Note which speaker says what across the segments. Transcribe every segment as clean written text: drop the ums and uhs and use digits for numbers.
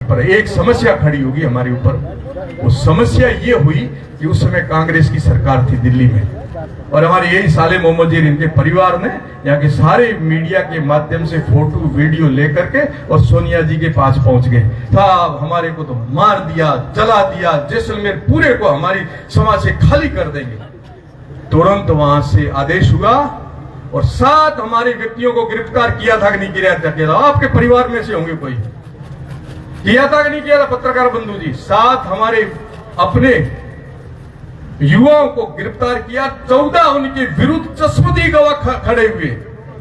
Speaker 1: पर एक समस्या खड़ी होगी हमारे ऊपर। वो समस्या ये हुई कि उस समय कांग्रेस की सरकार थी दिल्ली में, और हमारे यही साले मोहम्मद जी इनके परिवार ने यहाँ के सारे मीडिया के माध्यम से फोटो वीडियो लेकर के और सोनिया जी के पास पहुंच गए। साहब हमारे को तो मार दिया, जला दिया, जैसलमेर पूरे को हमारी समाज से खाली कर देंगे। तुरंत वहां से आदेश हुआ और 7 हमारे व्यक्तियों को गिरफ्तार किया था कि नहीं किया था? आपके परिवार में से होंगे कोई किया था कि नहीं किया था? पत्रकार बंधु जी, 7 हमारे अपने युवाओं को गिरफ्तार किया। 14 उनके विरुद्ध चश्मदी गवाह खड़े हुए।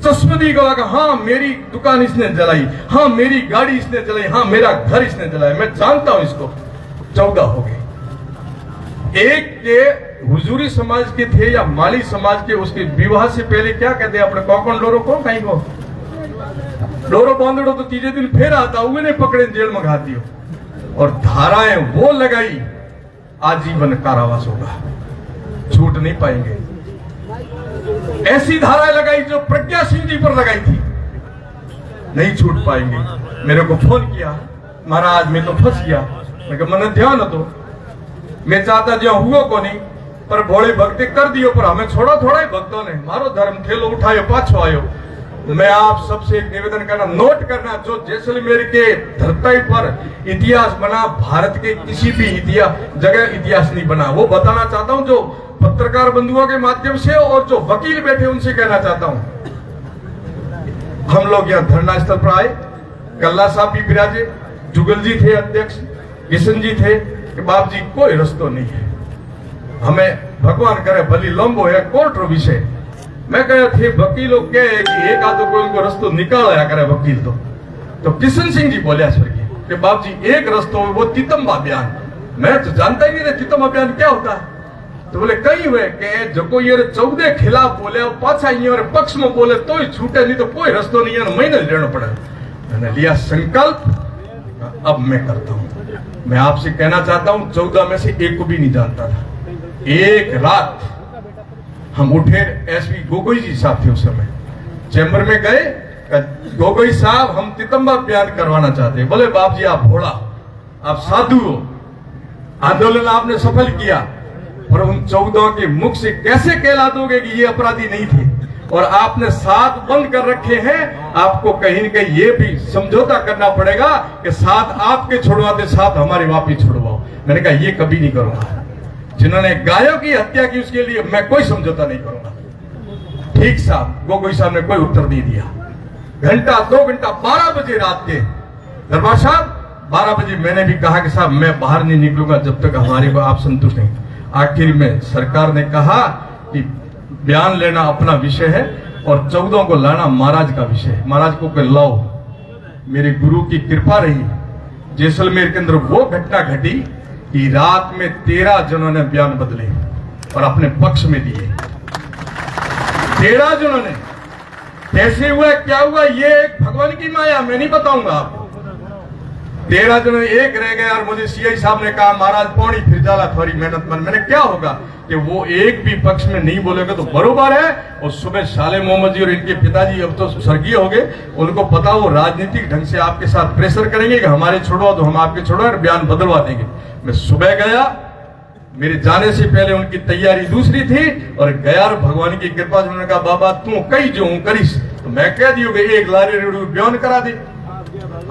Speaker 1: चश्मदी गवाह का, हाँ मेरी दुकान इसने जलाई, हाँ मेरी गाड़ी इसने जलाई, हाँ मेरा घर इसने जलाया, मैं जानता हूं इसको। 14 हो गए। एक के हुजूरी समाज के थे या माली समाज के, उसके विवाह से पहले क्या कहते हैं अपने कौन डोरो को कहीं को डोरो बांधड़ो तो तीसरे दिन फिर आता, उन्हें पकड़े जेल में घा दियो। और धाराएं वो लगाई, आजीवन कारावास होगा, छूट नहीं पाएंगे। ऐसी धाराएं लगाई जो प्रज्ञा सिंह जी पर लगाई थी, नहीं छूट पाएंगे। मेरे को फोन किया, महाराज मैं तो फंस गया। मैं कहा मन ध्यान तो मैं चाहता जो हुआ को नहीं, पर भोले भक्ति कर दियो, पर हमें छोड़ा थोड़ा ही भक्तों ने मारो धर्म थेलो उठायो पाछो आयो। मैं आप सबसे एक निवेदन करना, नोट करना, जो जैसलमेर के धरती पर इतिहास बना, भारत के किसी भी जगह इतिहास नहीं बना। वो बताना चाहता हूं, जो पत्रकार बंधुओं के माध्यम से और जो वकील बैठे उनसे कहना चाहता हूं। हम लोग यहाँ धरना स्थल पर आए, कल्ला साहब भी विराजे, जुगल जी थे अध्यक्ष, किशन जी थे कि बाप जी कोई रस्तो नहीं है, हमें भगवान करे भली लंबो है कोर्ट रो विषय। मैं कहे थे वकीलों के एक आधो कोई उनको रस्तो निकाला करे वकील तो किशन सिंह जी बोले स्वर्गीय कि बाप जी एक रस्तो वो तितम्बा बयान। मैं तो जानता ही नहीं था तितम्बा बयान क्या होता है। तो बोले कई हुए कि जो कोई 14 खिलाफ बोले और पाछा ये पक्ष में बोले तो ही छूटे, नहीं तो कोई रस्तो नहीं है, महीने लेना पड़ा। मैंने लिया संकल्प, अब मैं करता हूं। मैं आपसे कहना चाहता हूं 14 में से एक को भी नहीं जानता था। एक रात हम उठे, एसपी गोगोई जी साहब थे उस समय, चैम्बर में गए, गोगोई साहब हम तितम्बा बयान करवाना चाहते हैं। बोले बाप जी आप भोला, आप साधु हो, आंदोलन आपने सफल किया, पर उन 14 के मुख से कैसे कहला दोगे कि ये अपराधी नहीं थे, और आपने 7 बंद कर रखे हैं। आपको कहीं न कहीं ये भी समझौता करना पड़ेगा कि 7 आपके छुड़वाते 7 हमारे वापिस छुड़वाओ। मैंने कहा ये कभी नहीं करूंगा। जिन्होंने गायों की हत्या की उसके लिए मैं कोई समझौता नहीं करूंगा। ठीक साहब, गोगोई साहब ने कोई उत्तर नहीं दिया। घंटा 2 घंटा 12 बजे रात के, दरबार साहब 12 बजे मैंने भी कहा कि साहब मैं बाहर नहीं निकलूंगा जब तक हमारे को आप संतुष्ट नहीं। आखिर में सरकार ने कहा कि बयान लेना अपना विषय है और 14 को लाना महाराज का विषय है, महाराज को लाओ। मेरे गुरु की कृपा रही, जैसलमेर के अंदर वो घटना घटी कि रात में 13 जनों ने बयान बदले और अपने पक्ष में दिए। 13 जनों ने। कैसे हुआ क्या हुआ ये एक भगवान की माया, मैं नहीं बताऊंगा आपको। 13 जनों एक रह गए और मुझे सीआई साहब ने कहा महाराज पौड़ी फिर जाला थोड़ी मेहनत मन। मैंने क्या होगा कि वो एक भी पक्ष में नहीं बोलेगा तो बरोबर है। और सुबह साले मोहम्मद जी और इनके पिताजी अब तो स्वर्गीय हो गए, उनको पता वो राजनीतिक ढंग से आपके साथ प्रेशर करेंगे कि हमारे छोड़ो तो हम आपके छोड़ो और बयान बदलवा देंगे। मैं सुबह गया, मेरे जाने से पहले उनकी तैयारी दूसरी थी, और गया और भगवान की कृपा से उन्होंने कहा बाबा तू कई जो करीस, तो मैं कह दियो कि एक लारे बयान करा दे।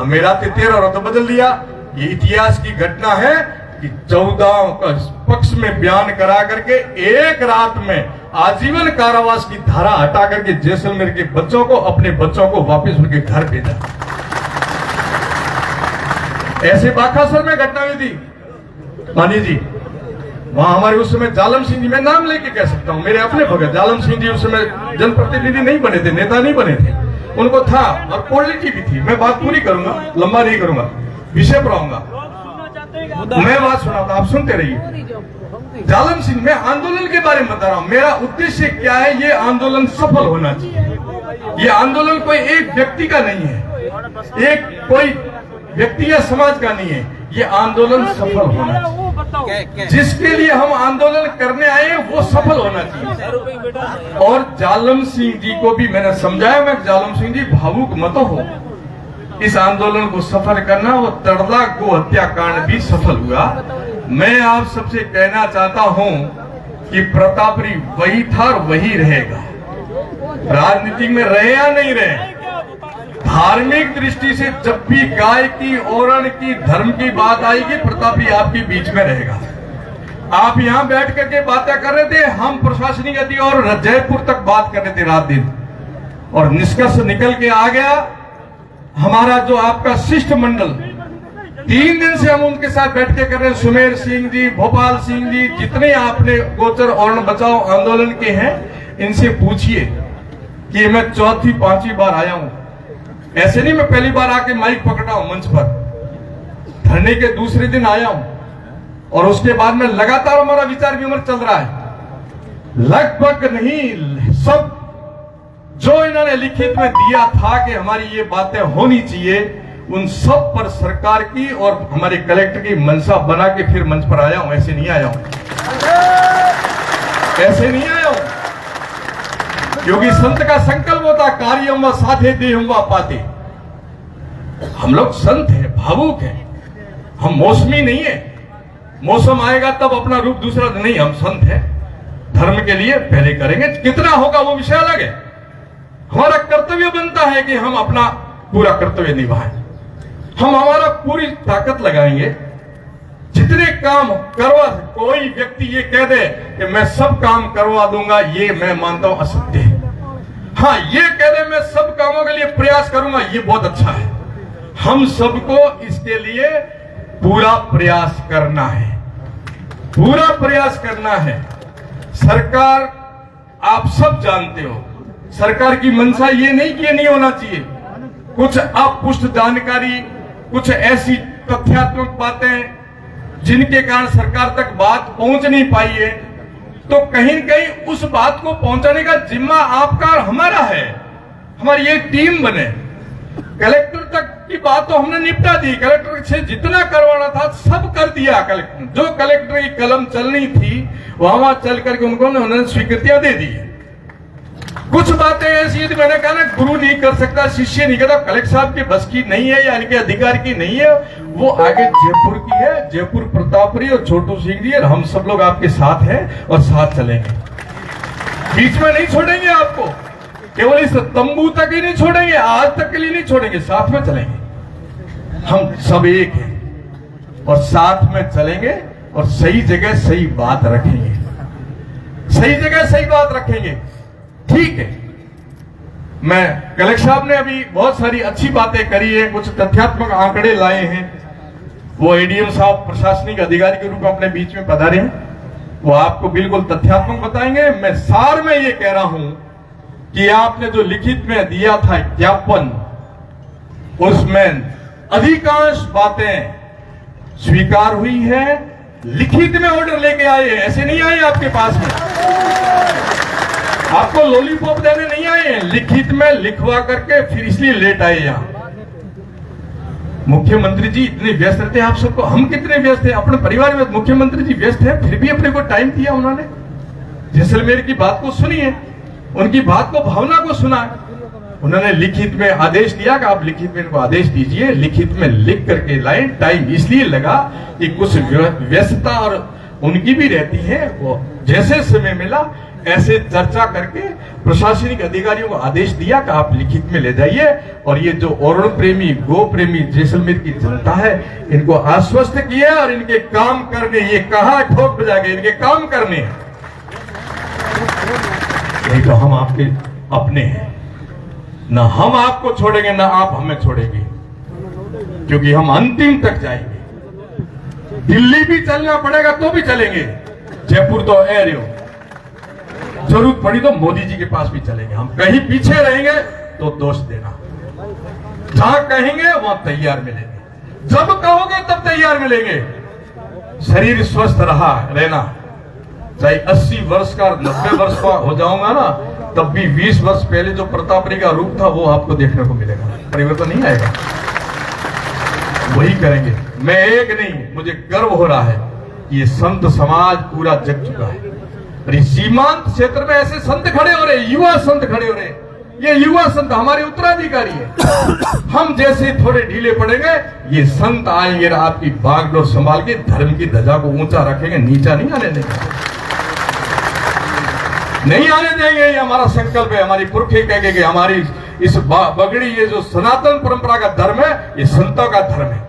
Speaker 1: मेरा 13 तो बदल दिया। ये इतिहास की घटना है कि 14 का पक्ष में बयान करा करके एक रात में आजीवन कारावास की धारा हटा करके जैसलमेर के बच्चों को, अपने बच्चों को वापस उनके घर भेजा। ऐसे बाखासर में घटना हुई थी मानी जी, वहां हमारे उस समय जालम सिंह जी, मैं नाम लेके कह सकता हूं, मेरे अपने भगत जालम सिंह जी उस समय जनप्रतिनिधि नहीं बने थे, नेता नहीं बने थे, उनको था और क्वालिटी भी थी। मैं बात पूरी करूंगा, लंबा नहीं करूंगा, विषय पर आऊंगा। मैं बात सुनाता, आप सुनते रहिए। जालम सिंह, मैं आंदोलन के बारे में बता रहा हूं। मेरा उद्देश्य क्या है, ये आंदोलन सफल होना चाहिए। ये आंदोलन कोई एक व्यक्ति का नहीं है, एक कोई व्यक्ति या समाज का नहीं है, ये आंदोलन सफल होना चाहिए। जिसके लिए हम आंदोलन करने आए वो सफल होना चाहिए। और जालम सिंह जी को भी मैंने समझाया, मैं जालम सिंह जी भावुक मत हो, इस आंदोलन को सफल करना, वो तड़ला गो हत्याकांड भी सफल हुआ। मैं आप सबसे कहना चाहता हूं कि प्रतापरी वही था और वही रहेगा। राजनीति में रहे या नहीं रहे, धार्मिक दृष्टि से जब भी गाय की, ओरण की, धर्म की बात आएगी, प्रतापरी आपके बीच में रहेगा। आप यहां बैठ करके बातें कर रहे थे, हम प्रशासनिक अधिकारी और जयपुर तक बात कर रहे थे रात दिन, और निष्कर्ष निकल के आ गया। हमारा जो आपका शिष्टमंडल 3 दिन से हम उनके साथ बैठ के कर रहे हैं, सुमेर सिंह जी, भोपाल सिंह जी, जितने आपने गोचर और बचाओ आंदोलन के हैं, इनसे पूछिए कि मैं 4थी 5वीं बार आया हूं। ऐसे नहीं मैं पहली बार आके माइक पकड़ा हूं मंच पर, धरने के दूसरे दिन आया हूं, और उसके बाद में लगातार हमारा विचार विमर्श चल रहा है। लगभग नहीं, सब जो इन्होंने लिखित में दिया था कि हमारी ये बातें होनी चाहिए, उन सब पर सरकार की और हमारे कलेक्टर की मनसा बना के फिर मंच पर आया हूं। ऐसे नहीं आया हूं, ऐसे नहीं आया हूं, क्योंकि संत का संकल्प होता कार्यम व साधे देहम व पाते। हम लोग संत हैं, भावुक हैं, हम मौसमी नहीं है। मौसम आएगा तब अपना रूप दूसरा नहीं, हम संत हैं। धर्म के लिए पहले करेंगे, कितना होगा वो विषय अलग है। हमारा कर्तव्य बनता है कि हम अपना पूरा कर्तव्य निभाएं। हम हमारा पूरी ताकत लगाएंगे, जितने काम करवा। कोई व्यक्ति ये कह दे कि मैं सब काम करवा दूंगा, ये मैं मानता हूं असत्य है। हाँ, ये कह दे मैं सब कामों के लिए प्रयास करूंगा, ये बहुत अच्छा है। हम सबको इसके लिए पूरा प्रयास करना है, पूरा प्रयास करना है। सरकार, आप सब जानते हो, सरकार की मंशा ये नहीं कि ये नहीं होना चाहिए। कुछ अपुष्ट जानकारी, कुछ ऐसी तथ्यात्मक बातें जिनके कारण सरकार तक बात पहुंच नहीं पाई है, तो कहीं न कहीं उस बात को पहुंचाने का जिम्मा आपका और हमारा है। हमारी एक टीम बने। कलेक्टर तक की बात तो हमने निपटा दी, कलेक्टर से जितना करवाना था सब कर दिया। कलेक्टर, जो कलेक्टर की कलम चलनी थी वहां चल करके उन्होंने स्वीकृतियां दे दी। कुछ बातें ऐसी थी, मैंने कहा ना, गुरु नहीं कर सकता, शिष्य नहीं करता, कलेक्टर साहब की बस की नहीं है या इनके अधिकार की नहीं है, वो आगे जयपुर की है। जयपुर प्रतापरी और छोटू सिंह जी, और हम सब लोग आपके साथ हैं और साथ चलेंगे, बीच में नहीं छोड़ेंगे आपको। केवल इस तंबू तक ही नहीं छोड़ेंगे, आज तक के लिए नहीं छोड़ेंगे, साथ में चलेंगे। हम सब एक हैं और साथ में चलेंगे और सही जगह सही बात रखेंगे, सही जगह सही बात रखेंगे। ठीक है, मैं कलेक्टर साहब ने अभी बहुत सारी अच्छी बातें करी है, कुछ तथ्यात्मक आंकड़े लाए हैं। वो एडीएम साहब प्रशासनिक अधिकारी के रूप में अपने बीच में पधारे हैं, वो आपको बिल्कुल तथ्यात्मक बताएंगे। मैं सार में ये कह रहा हूं कि आपने जो लिखित में दिया था ज्ञापन, उसमें अधिकांश बातें स्वीकार हुई है। लिखित में ऑर्डर लेके आए, ऐसे नहीं आए आपके पास में, आपको लॉलीपॉप देने नहीं आए हैं, लिखित में लिखवा करके फिर इसलिए लेट आए यहां। मुख्यमंत्री जी इतने व्यस्त रहते हैं, आप सबको, हम कितने व्यस्त हैं अपने परिवार में, मुख्यमंत्री जी व्यस्त हैं, फिर भी अपने को टाइम दिया उन्होंने। जैसलमेर की बात को सुनी है, उनकी बात को, भावना को सुना है। उन्होंने लिखित में आदेश दिया कि आप लिखित में इनको आदेश दीजिए, लिखित में लिख करके लाए। टाइम इसलिए लगा कि कुछ व्यस्तता और उनकी भी रहती है, वो जैसे समय मिला ऐसे चर्चा करके प्रशासनिक अधिकारियों को आदेश दिया कि आप लिखित में ले जाइए। और ये जो ओरण प्रेमी, गो प्रेमी जैसलमेर की जनता है, इनको आश्वस्त किया और इनके काम करने, ये कहा ठोक बजा के इनके काम करने हैं। नहीं तो हम आपके अपने हैं, ना हम आपको छोड़ेंगे ना आप हमें छोड़ेंगे, क्योंकि हम अंतिम तक जाएंगे। दिल्ली भी चलना पड़ेगा तो भी चलेंगे, जयपुर तो एरियो, जरूरत पड़ी तो मोदी जी के पास भी चलेंगे। हम कहीं पीछे रहेंगे तो दोष देना, जहां कहेंगे वहां तैयार मिलेंगे, जब कहोगे तब तैयार मिलेंगे। शरीर स्वस्थ रहना, चाहे 80 वर्ष का 90 वर्ष का हो जाऊंगा ना, तब भी 20 वर्ष पहले जो प्रतापरी का रूप था वो आपको देखने को मिलेगा, परिवर्तन नहीं आएगा, वही करेंगे। मैं एक नहीं, मुझे गर्व हो रहा है कि ये संत समाज पूरा जग चुका है। और सीमांत क्षेत्र में ऐसे संत खड़े हो रहे, युवा संत खड़े हो रहे, ये युवा संत हमारे उत्तराधिकारी है। हम जैसे थोड़े ढीले पड़ेंगे, ये संत आएंगे और आपकी बागडोर संभाल के धर्म की ध्वजा को ऊंचा रखेंगे, नीचा नहीं आने देंगे, नहीं आने देंगे। ये हमारा संकल्प है। हमारी पुरखे कहेंगे कि हमारी इस बगड़ी, ये जो सनातन परंपरा का धर्म है, ये संतों का धर्म है।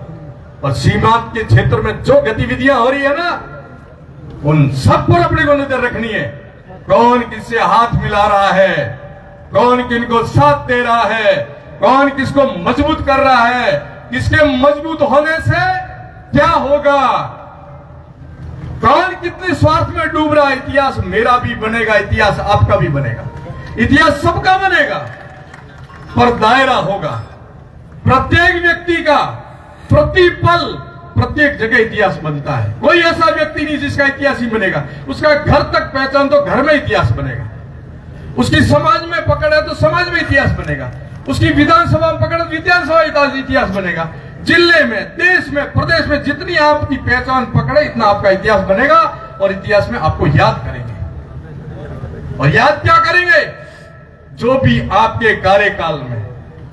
Speaker 1: और सीमांत के क्षेत्र में जो गतिविधियां हो रही है ना, उन सब पर अपने को नजर रखनी है। कौन किससे हाथ मिला रहा है, कौन किनको साथ दे रहा है, कौन किसको मजबूत कर रहा है, किसके मजबूत होने से क्या होगा, कौन कितने स्वार्थ में डूब रहा है। इतिहास मेरा भी बनेगा, इतिहास आपका भी बनेगा, इतिहास सबका बनेगा, पर दायरा होगा प्रत्येक व्यक्ति का। प्रति पल प्रत्येक जगह इतिहास बनता है। कोई ऐसा व्यक्ति नहीं जिसका इतिहास ही बनेगा। उसका घर तक पहचान तो घर में इतिहास बनेगा, उसकी समाज में पकड़ है तो समाज में इतिहास बनेगा, उसकी विधानसभा में पकड़ तो विधानसभा इतिहास बनेगा, जिले में, देश में, प्रदेश में जितनी आपकी पहचान पकड़े इतना आपका इतिहास बनेगा। और इतिहास में आपको याद करेंगे। और याद क्या करेंगे? जो भी आपके कार्यकाल में,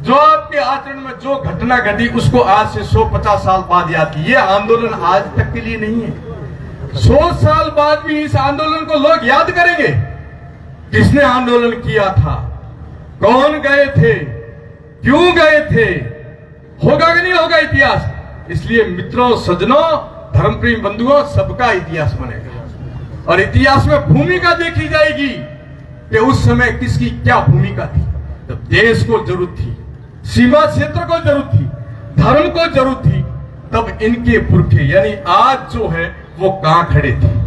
Speaker 1: जो आपके आचरण में जो घटना घटी, उसको आज से 150 साल बाद याद की। ये आंदोलन आज तक के लिए नहीं है। 100 साल बाद भी इस आंदोलन को लोग याद करेंगे। किसने आंदोलन किया था, कौन गए थे, क्यों गए थे, होगा कि नहीं होगा इतिहास। इसलिए मित्रों, सज्जनों, धर्मप्रेमी बंधुओं, सबका इतिहास बनेगा। और इतिहास में भूमिका देखी जाएगी कि उस समय किसकी क्या भूमिका थी। तो देश को जरूरत थी, सीमा क्षेत्र को जरूरत थी, धर्म को जरूरत थी, तब इनके पुरखे यानी आज जो है वो कहां खड़े थे।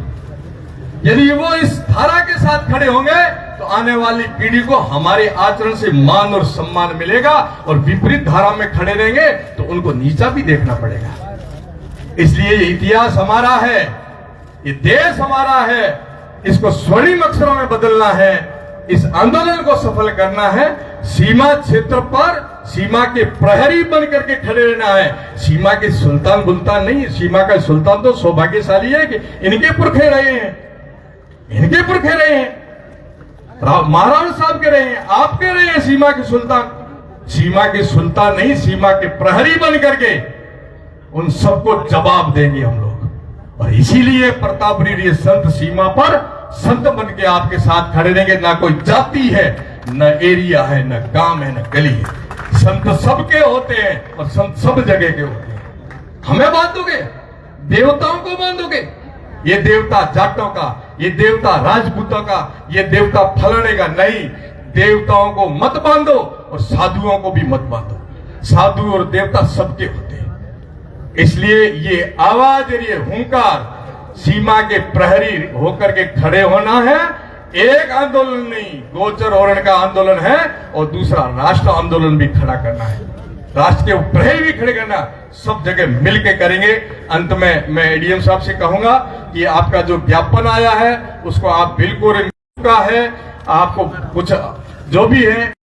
Speaker 1: यदि वो इस धारा के साथ खड़े होंगे तो आने वाली पीढ़ी को हमारे आचरण से मान और सम्मान मिलेगा। और विपरीत धारा में खड़े रहेंगे तो उनको नीचा भी देखना पड़ेगा। इसलिए ये इतिहास हमारा है, ये देश हमारा है, इसको स्वर्णिम अक्षरों में बदलना है, इस आंदोलन को सफल करना है। सीमा क्षेत्र पर सीमा के प्रहरी बन करके खड़े रहना है। सीमा के सुल्तान बुल्तान नहीं, सीमा का सुल्तान तो सौभाग्यशाली है कि इनके पुरखे रहे हैं, इनके पुरखे रहे हैं, महाराणा साहब के रहे हैं, आपके रहे हैं सीमा के सुल्तान। सीमा के सुल्तान नहीं, सीमा के प्रहरी बन करके उन सबको जवाब देंगे हम लोग। और इसीलिए प्रतापरी संत सीमा पर संत बन के आपके साथ खड़े रहेंगे। ना कोई जाति है, न एरिया है, न गांव है, न गली है। संत सबके होते हैं और संत सब जगह के होते हैं। हमें बांधोगे, देवताओं को बांधोगे। ये देवता जाटों का, ये देवता राजपूतों का, ये देवता फलाने का नहीं। देवताओं को मत बांधो और साधुओं को भी मत बांधो। साधु और देवता सबके होते हैं। इसलिए ये आवाज और ये हुंकार सीमा के प्रहरी होकर के खड़े होना है। एक आंदोलन नहीं, गोचर हरण का आंदोलन है और दूसरा राष्ट्र आंदोलन भी खड़ा करना है। राष्ट्र के प्रहरी भी खड़े करना, सब जगह मिलके करेंगे। अंत में मैं एडीएम साहब से कहूंगा कि आपका जो ज्ञापन आया है उसको आप बिल्कुल का है, आपको कुछ जो भी है